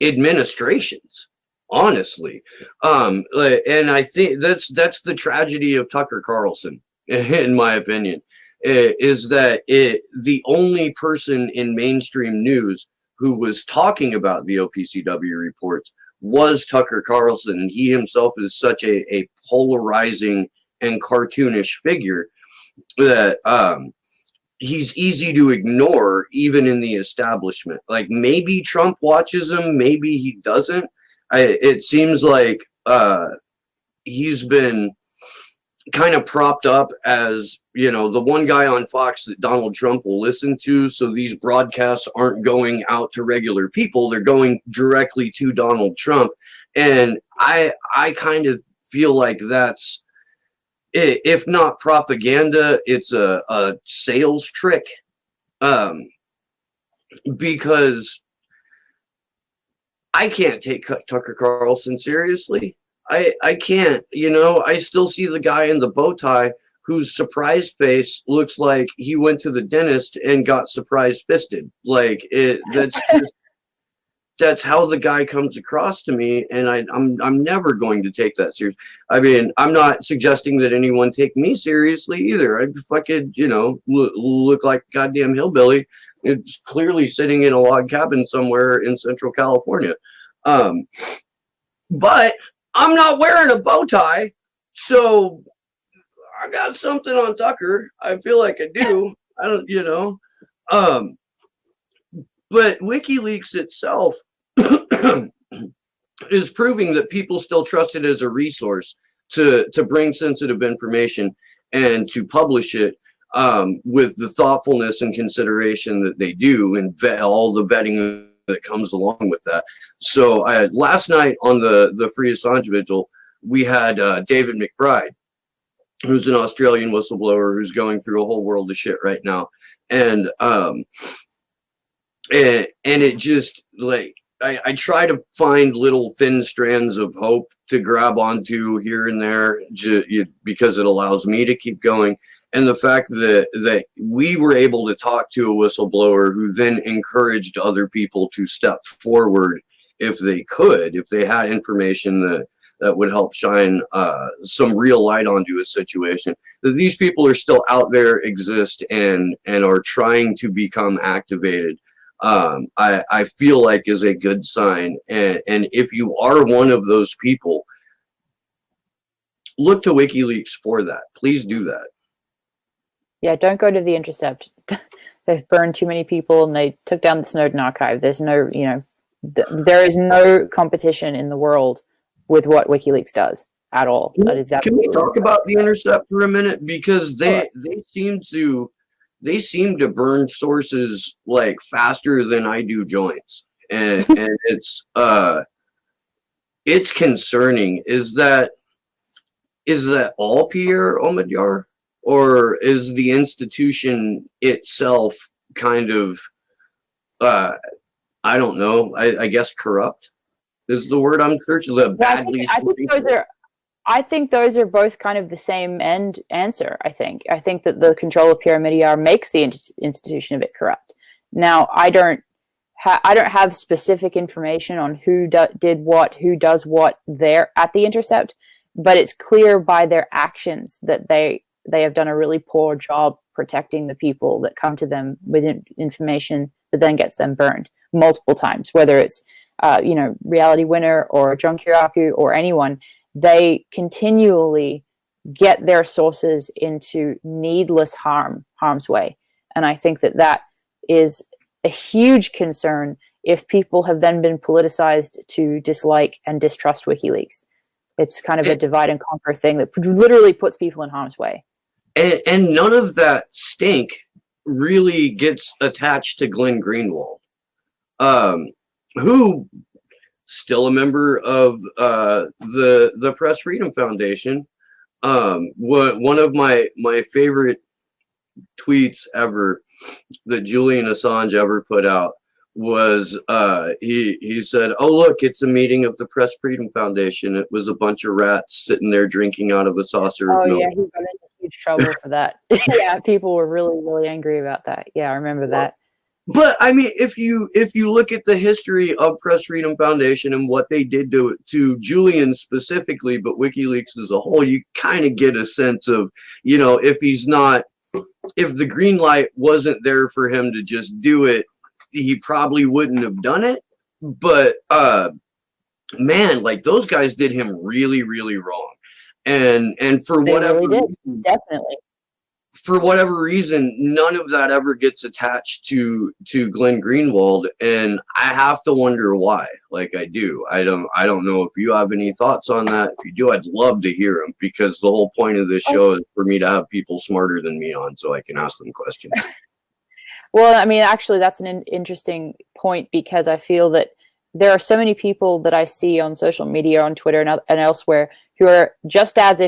administrations, honestly. And I think that's the tragedy of Tucker Carlson, in my opinion, is that the only person in mainstream news who was talking about the OPCW reports was Tucker Carlson. And he himself is such a polarizing and cartoonish figure that he's easy to ignore, even in the establishment. Like, maybe Trump watches him, maybe he doesn't. It seems like he's been kind of propped up as, you know, the one guy on Fox that Donald Trump will listen to. So these broadcasts aren't going out to regular people. They're going directly to Donald Trump. And I kind of feel like that's, if not propaganda, it's a sales trick. Because I can't take Tucker Carlson seriously. I can't, you know, I still see the guy in the bow tie whose surprise face looks like he went to the dentist and got surprise fisted. Like that's how the guy comes across to me, and I'm never going to take that serious. I mean, I'm not suggesting that anyone take me seriously either. I fucking, you know, look like a goddamn hillbilly. It's clearly sitting in a log cabin somewhere in Central California. But I'm not wearing a bow tie, so I got something on Tucker. I feel like I do. I don't, you know. But WikiLeaks itself is proving that people still trust it as a resource to bring sensitive information and to publish it with the thoughtfulness and consideration that they do, and all the vetting that comes along with that. So last night on the Free Assange Vigil, we had David McBride, who's an Australian whistleblower who's going through a whole world of shit right now. And it just, like, I try to find little thin strands of hope to grab onto here and there, because it allows me to keep going. And the fact that we were able to talk to a whistleblower who then encouraged other people to step forward if they could, if they had information that would help shine some real light onto a situation, that these people are still out there, exist, and are trying to become activated, I feel like is a good sign. And if you are one of those people, look to WikiLeaks for that. Please do that. Yeah, don't go to The Intercept. They've burned too many people, and they took down the Snowden archive. There's no, you know, there is no competition in the world with what WikiLeaks does at all. That is Can we talk about The Intercept for a minute? Because they seem to burn sources like faster than I do joints, and it's concerning. Is that all Pierre Omidyar? Or is the institution itself kind of, I don't know, I guess corrupt is the word I'm searching. I think those are both kind of the same answer. I think that the control of Pierre Omidyar makes the institution a bit corrupt. Now, I don't have specific information on who did what, who does what there at The Intercept, but it's clear by their actions that they have done a really poor job protecting the people that come to them with information that then gets them burned multiple times, whether it's, you know, Reality Winner or John Kiriakou or anyone. They continually get their sources into needless harm's way. And I think that is a huge concern if people have then been politicized to dislike and distrust WikiLeaks. It's kind of a divide and conquer thing that literally puts people in harm's way. And none of that stink really gets attached to Glenn Greenwald, who still a member of the Press Freedom Foundation. One of my favorite tweets ever that Julian Assange ever put out was he said, "Oh, look, it's a meeting of the Press Freedom Foundation. It was a bunch of rats sitting there drinking out of a saucer of milk." Yeah, he got into huge trouble for that. Yeah, people were really, really angry about that. Yeah, I remember that. But I mean, if you look at the history of Press Freedom Foundation and what they did to Julian specifically, but WikiLeaks as a whole, you kind of get a sense of, you know, if the green light wasn't there for him to just do it, he probably wouldn't have done it. But man, like, those guys did him really, really wrong. And for They whatever really did. Definitely. for whatever reason, none of that ever gets attached to Glenn Greenwald, and I have to wonder why. Like I do. I don't know if you have any thoughts on that. If you do, I'd love to hear them, because the whole point of this show is for me to have people smarter than me on, so I can ask them questions. Well, I mean, actually, that's an interesting point, because I feel that there are so many people that I see on social media, on Twitter and elsewhere, who are just as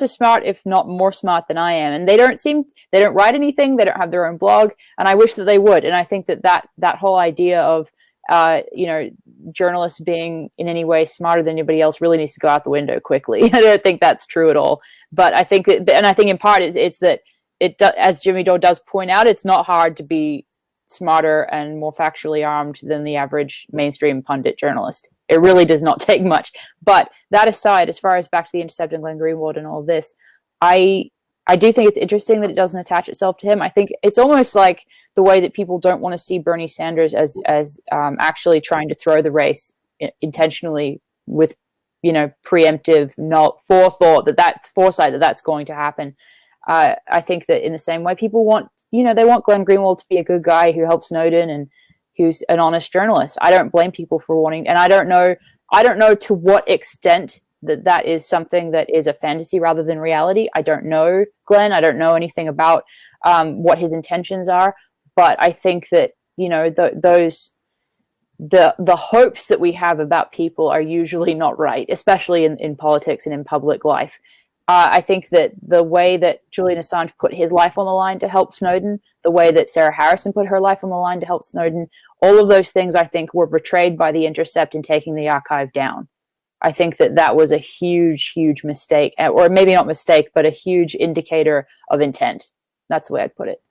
smart, if not more smart than I am. And they don't write anything. They don't have their own blog. And I wish that they would. And I think that whole idea of, journalists being in any way smarter than anybody else really needs to go out the window quickly. I don't think that's true at all. But I think in part it's that as Jimmy Dore does point out, it's not hard to be smarter and more factually armed than the average mainstream pundit journalist. It really does not take much. But that aside, as far as back to The Intercept and Glenn Greenwald and all of this, I do think it's interesting that it doesn't attach itself to him. I think it's almost like the way that people don't want to see Bernie Sanders as actually trying to throw the race intentionally with, preemptive, not forethought, foresight that's going to happen. I think that in the same way, people want, they want Glenn Greenwald to be a good guy who helps Snowden and who's an honest journalist. I don't blame people for wanting, and I don't know to what extent that is something that is a fantasy rather than reality. I don't know Glenn. I don't know anything about what his intentions are, but I think that, the hopes that we have about people are usually not right, especially in politics and in public life. I think that the way that Julian Assange put his life on the line to help Snowden, the way that Sarah Harrison put her life on the line to help Snowden, all of those things, I think, were betrayed by The Intercept in taking the archive down. I think that was a huge, huge mistake, or maybe not mistake, but a huge indicator of intent. That's the way I'd put it.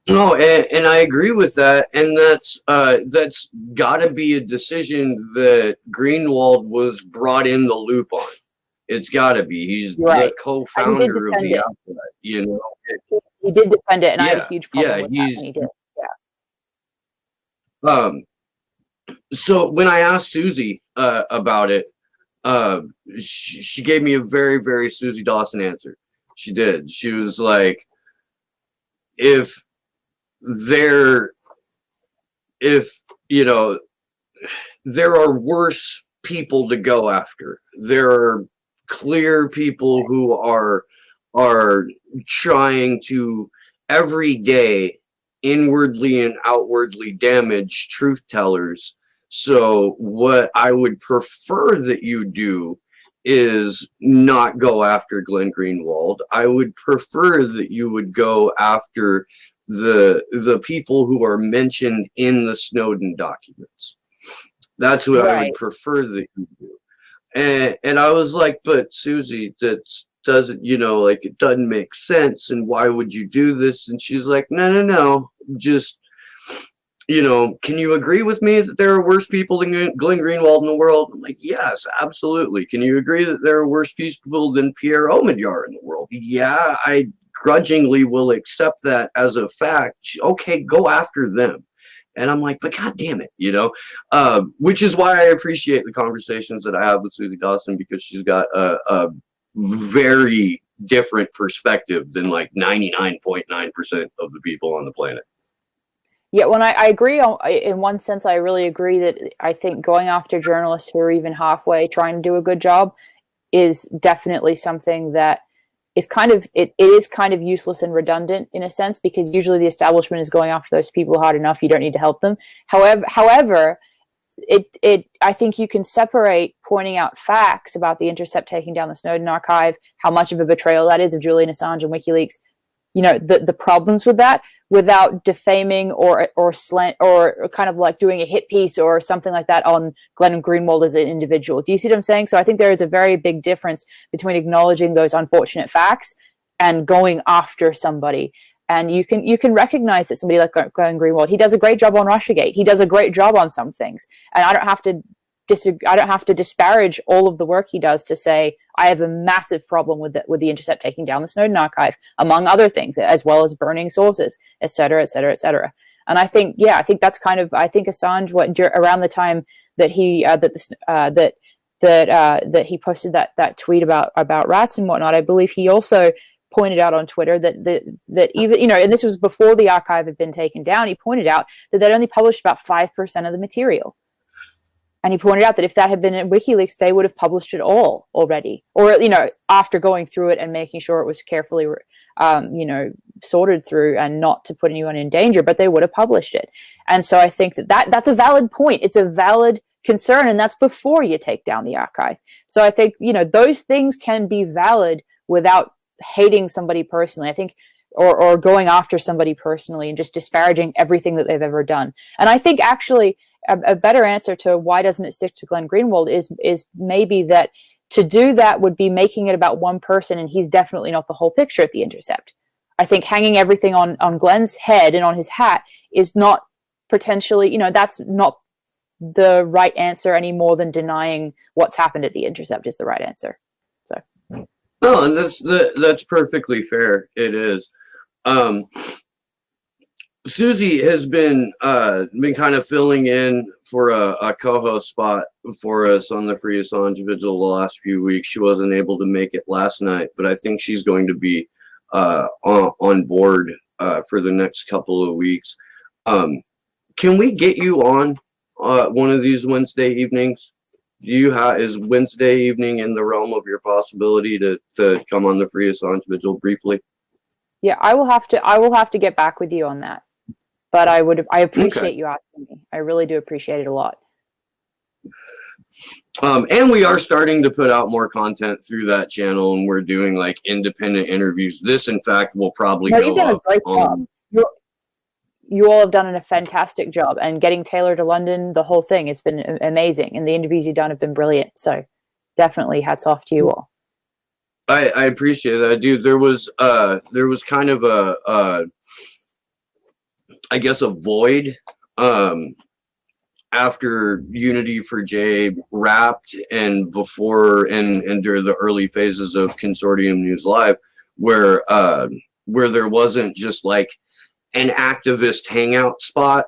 No, and I agree with that, and that's got to be a decision that Greenwald was brought in the loop on. It's got to be. He's right. The co-founder of the outlet. He did defend it, and I had a huge problem with that when he did. Yeah. So when I asked Susie about it, she gave me a very, very Susie Dawson answer. She did. She was like, if there are worse people to go after. There are clear people who are trying to every day inwardly and outwardly damage truth tellers. So what I would prefer that you do is not go after Glenn Greenwald. I would prefer that you would go after the people who are mentioned in the Snowden documents. That's what I would prefer that you do. And I was like, but Susie, that doesn't, it doesn't make sense. And why would you do this? And she's like, no. Just, can you agree with me that there are worse people than Glenn Greenwald in the world? I'm like, yes, absolutely. Can you agree that there are worse people than Pierre Omidyar in the world? Yeah, I grudgingly will accept that as a fact. Okay, go after them. And I'm like, but God damn it, which is why I appreciate the conversations that I have with Susie Dawson, because she's got a very different perspective than like 99.9% of the people on the planet. Yeah, when I agree in one sense, I really agree that I think going after journalists who are even halfway trying to do a good job is definitely something that is it is kind of useless and redundant in a sense, because usually the establishment is going after those people hard enough. You don't need to help them. However, I think you can separate pointing out facts about the Intercept taking down the Snowden archive, how much of a betrayal that is of Julian Assange and WikiLeaks, the problems with that, without defaming or slant or kind of like doing a hit piece or something like that on Glenn Greenwald as an individual. Do you see what I'm saying? So I think there is a very big difference between acknowledging those unfortunate facts and going after somebody. And you can recognize that somebody like Glenn Greenwald, he does a great job on Russiagate. He does a great job on some things, and I don't have to disparage all of the work he does to say I have a massive problem with the Intercept taking down the Snowden archive, among other things, as well as burning sources, et cetera, et cetera, et cetera. And I think that's I think Assange, around the time that he that he posted that tweet about rats and whatnot, I believe he also pointed out on Twitter that even, you know, and this was before the archive had been taken down, he pointed out that they'd only published about 5% of the material. And he pointed out that if that had been in WikiLeaks, they would have published it all already, or, you know, after going through it and making sure it was carefully, you know, sorted through and not to put anyone in danger, but they would have published it. And so I think that's a valid point. It's a valid concern, and that's before you take down the archive. So I think, you know, those things can be valid without hating somebody personally. I think, or going after somebody personally and just disparaging everything that they've ever done. And I think actually a better answer to why doesn't it stick to Glenn Greenwald is maybe that to do that would be making it about one person, and he's definitely not the whole picture at The Intercept. I think hanging everything on Glenn's head and on his hat is not potentially, you know, that's not the right answer any more than denying what's happened at The Intercept is the right answer. So no, and that's perfectly fair. It is. Susie has been kind of filling in for a co-host spot for us on the Free Assange Vigil the last few weeks. She wasn't able to make it last night, but I think she's going to be on board for the next couple of weeks. Can we get you on one of these Wednesday evenings? Is Wednesday evening in the realm of your possibility to come on the Free Assange Vigil briefly? Yeah, I will have to get back with you on that. But I appreciate you asking me. I really do appreciate it a lot. And we are starting to put out more content through that channel, and we're doing like independent interviews. This, in fact, will probably go you've done up. A great job. You all have done a fantastic job, and getting Taylor to London, the whole thing has been amazing, and the interviews you've done have been brilliant. So definitely hats off to you all. I appreciate that, dude. There was kind of I guess a void after Unity for J wrapped and before and during the early phases of Consortium News Live, where there wasn't just like an activist hangout spot,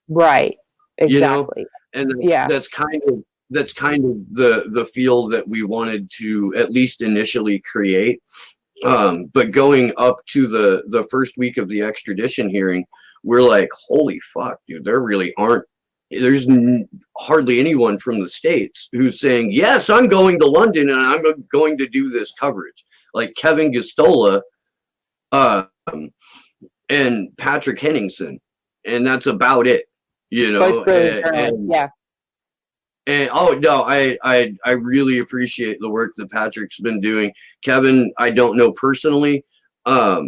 right? Exactly. You know? And that's kind of the feel that we wanted to at least initially create. But going up to the first week of the extradition hearing, we're like, holy fuck, dude, there's hardly anyone from the States who's saying, yes, I'm going to London and I'm going to do this coverage. Like Kevin Gistola and Patrick Henningsen, and that's about it, you know. And oh no, I really appreciate the work that Patrick's been doing. Kevin, I don't know personally, but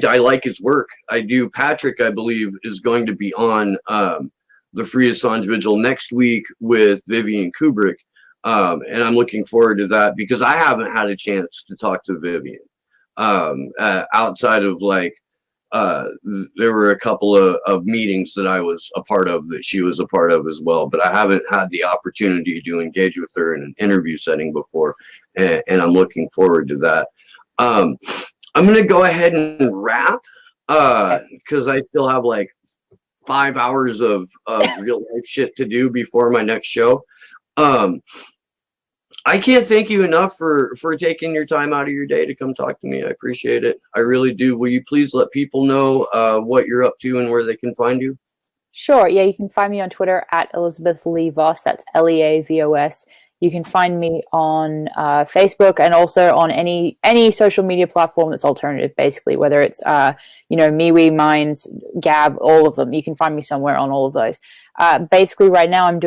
I like his work. I do. Patrick, I believe, is going to be on the Free Assange Vigil next week with Vivian Kubrick, and I'm looking forward to that because I haven't had a chance to talk to Vivian outside of like there were a couple of meetings that I was a part of that she was a part of as well, but I haven't had the opportunity to engage with her in an interview setting before, and I'm looking forward to that. I'm going to go ahead and wrap because I still have like 5 hours of real life shit to do before my next show. I can't thank you enough for taking your time out of your day to come talk to me. I appreciate it. I really do. Will you please let people know what you're up to and where they can find you? Sure. Yeah, you can find me on Twitter at Elizabeth Lee Voss. That's Leavos. You can find me on Facebook and also on any social media platform that's alternative, basically, whether it's MeWe, Minds, Gab, all of them. You can find me somewhere on all of those. Basically, right now I'm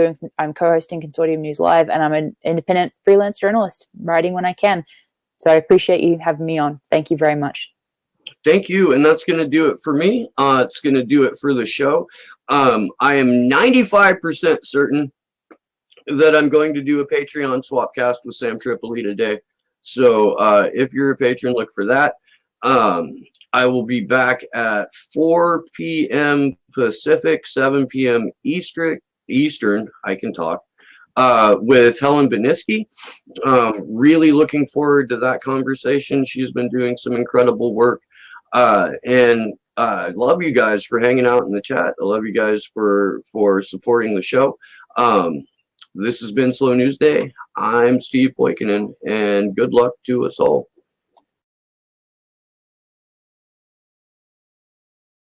co-hosting Consortium News Live, and I'm an independent freelance journalist, writing when I can. So I appreciate you having me on. Thank you very much. Thank you, and that's going to do it for me. It's going to do it for the show. I am 95% certain that I'm going to do a Patreon swapcast with Sam Tripoli today. So if you're a patron, look for that. I will be back at 4 p.m. Pacific, 7 p.m. Eastern. I can talk with Helen Beniski. Really looking forward to that conversation. She's been doing some incredible work. And I love you guys for hanging out in the chat. I love you guys for supporting the show. This has been Slow News Day. I'm Steve Poikinen, and good luck to us all.